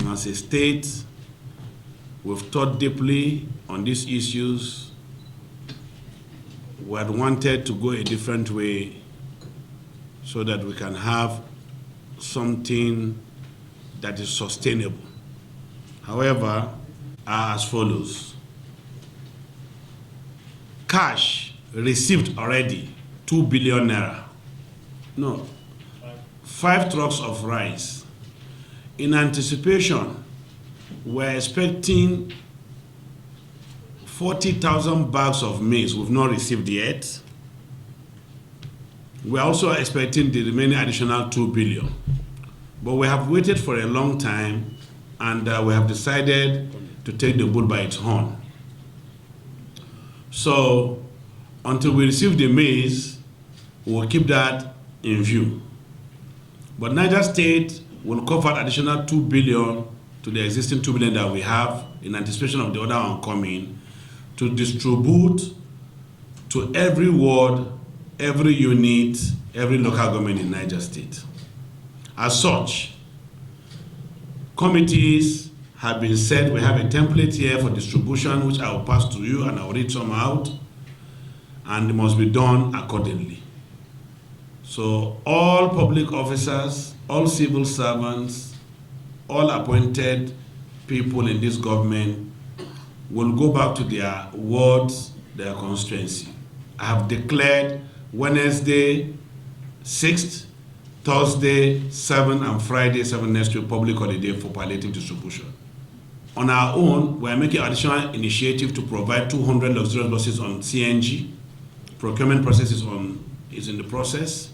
as a state, we've thought deeply on these issues. We had wanted to go a different way so that we can have something that is sustainable. However, are as follows. Cash received already, 2 billion naira. No, 5 trucks of rice. In anticipation, we're expecting 40,000 bags of maize we've not received yet. We're also expecting the remaining additional 2 billion. But we have waited for a long time, and we have decided to take the bull by its horn. So until we receive the maize, we'll keep that in view. But Niger State will cover additional 2 billion to the existing 2 billion that we have in anticipation of the other one coming, to distribute to every ward, every unit, every local government in Niger State. As such, committees have been set. We have a template here for distribution, which I will pass to you, and I will read some out, and it must be done accordingly. So all public officers, all civil servants, all appointed people in this government will go back to their wards, their constituency. I have declared Wednesday 6th, Thursday 7th, and Friday 7th next week public holiday for palliative distribution. On our own, we are making additional initiative to provide 200 luxurious buses on CNG. Procurement process is in the process.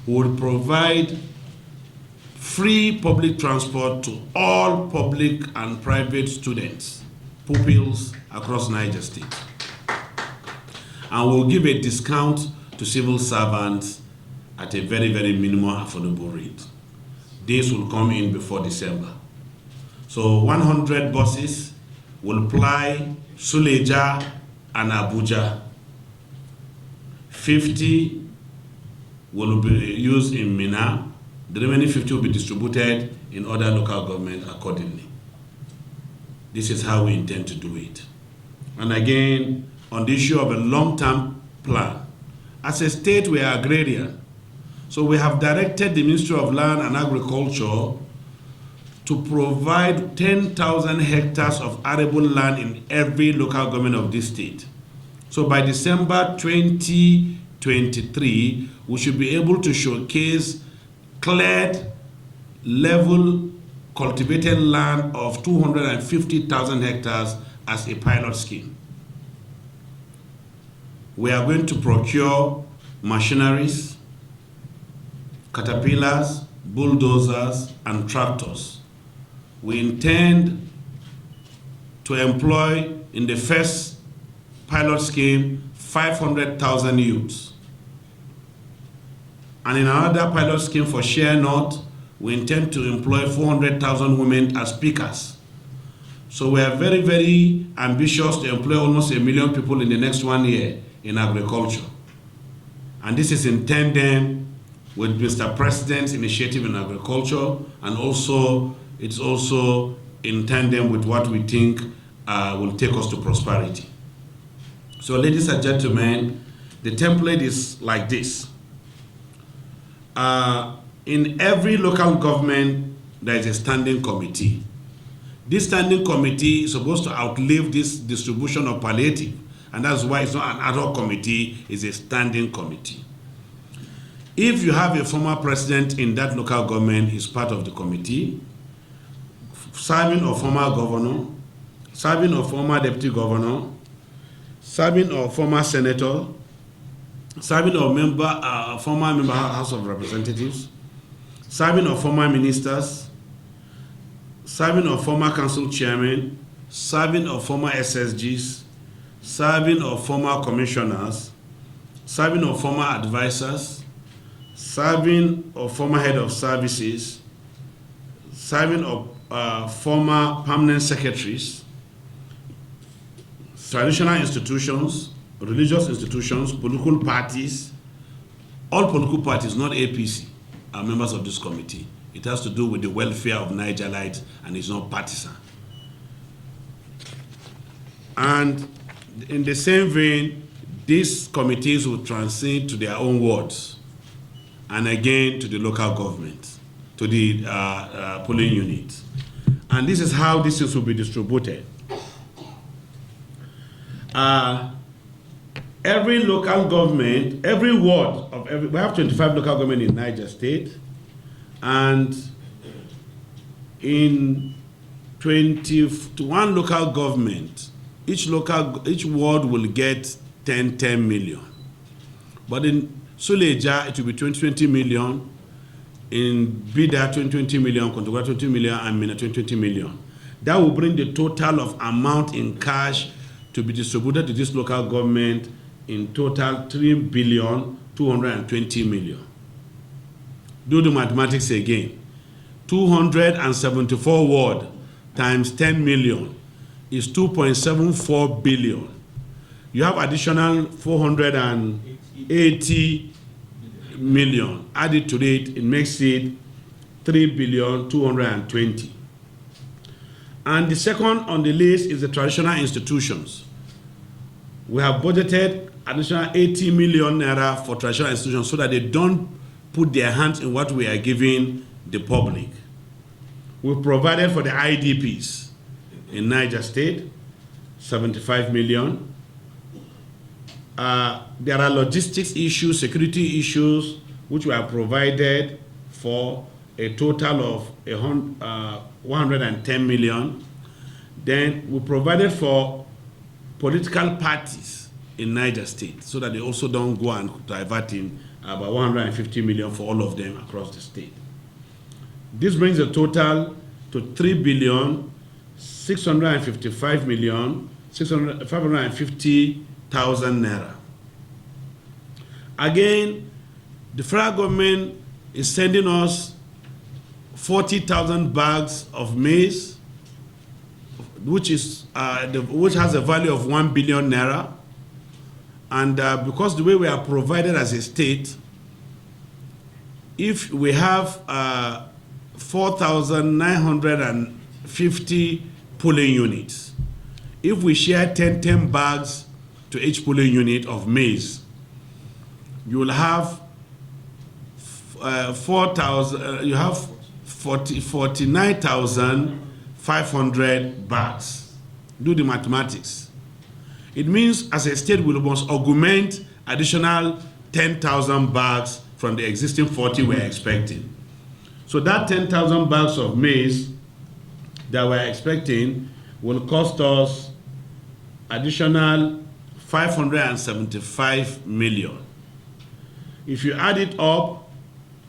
We will provide free public transport to all public and private students, pupils across Niger State. And we'll give a discount to civil servants at a very, very minimal affordable rate. This will come in before December. So 100 buses will ply Suleja and Abuja. 50 will be used in Mina. The remaining 50 will be distributed in other local governments accordingly. This is how we intend to do it. And again, on the issue of a long-term plan, as a state, we are agrarian. So we have directed the Ministry of Land and Agriculture to provide 10,000 hectares of arable land in every local government of this state. So by December 2023, we should be able to showcase cleared, level, cultivated land of 250,000 hectares as a pilot scheme. We are going to procure machineries, caterpillars, bulldozers, and tractors. We intend to employ in the first pilot scheme 500,000 youths. And in another pilot scheme for Share North, we intend to employ 400,000 women as pickers. So we are very, very ambitious to employ almost 1 million people in the next 1 year in agriculture. And this is in tandem with Mr. President's initiative in agriculture, and also it's also in tandem with what we think will take us to prosperity. So ladies and gentlemen, the template is like this. In every local government, there is a standing committee. This standing committee is supposed to outlive this distribution of palliative, and that's why it's not an ad hoc committee, it's a standing committee. If you have a former president in that local government, is part of the committee, serving or former governor, serving or former deputy governor, serving or former senator, serving or former member House of Representatives, serving or former ministers, serving or former council chairman, serving or former SSGs, serving or former commissioners, serving or former advisors, serving or former head of services, serving or former permanent secretaries, traditional institutions, religious institutions, political parties. All political parties, not APC, are members of this committee. It has to do with the welfare of Nigerites, and it's not partisan. And in the same vein, these committees will transit to their own wards, and again to the local government, to the polling units. And this is how this will be distributed. Every local government, every ward of every, we have 25 local government in Niger State, and in 21 local government, each ward will get 10 million. But in Suleja, it will be 20 million. In Bida, 20 million, Kontagora 20 million, and Mina 20 million. That will bring the total of amount in cash to be distributed to this local government in total 3,220 million. Do the mathematics again. 274 ward times 10 million is 2.74 billion. You have additional 480 million. Added to it, it makes it 3,220. And the second on the list is the traditional institutions. We have budgeted additional 80 million naira for traditional institutions so that they don't put their hands in what we are giving the public. We provided for the IDPs in Niger State, 75 million. There are logistics issues, security issues, which we have provided for a total of 110 million. Then we provided for political parties in Niger State so that they also don't go and divert in about 150 million for all of them across the state. This brings the total to 3,655,550,000 naira. Again, the federal government is sending us 40,000 bags of maize, which has a value of 1 billion naira. And because the way we are provided as a state, if we have 4,950 polling units, if we share 10 bags to each polling unit of maize, you will have 49,500 bags. Do the mathematics. It means as a state we must augment additional 10,000 bags from the existing 40 we're expecting. So that 10,000 bags of maize that we're expecting will cost us additional 575 million. If you add it up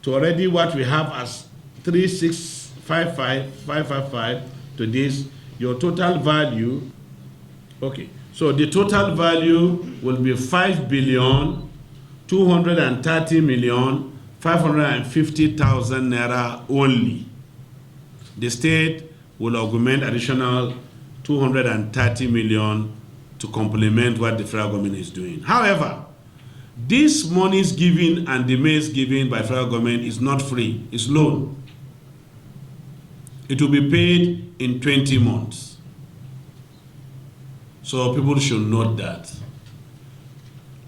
to already what we have as 3,655,555 to this, your total value, okay, so the total value will be 5,230,550,000 naira only. The state will augment additional 230 million to complement what the federal government is doing. However, this money is given and the maize given by federal government is not free, it's loan. It will be paid in 20 months. So people should note that.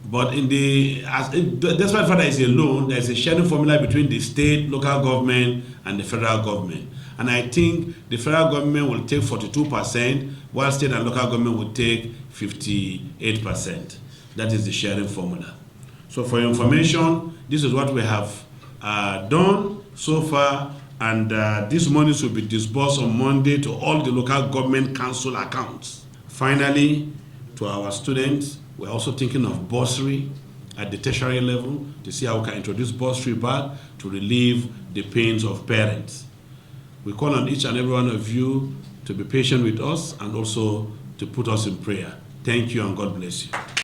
But that's why there is a loan, there is a sharing formula between the state, local government, and the federal government. And I think the federal government will take 42%, while state and local government will take 58%. That is the sharing formula. So for your information, this is what we have done so far, and this money will be disbursed on Monday to all the local government council accounts. Finally, to our students, we're also thinking of bursary at the tertiary level to see how we can introduce bursary back to relieve the pains of parents. We call on each and every one of you to be patient with us and also to put us in prayer. Thank you and God bless you.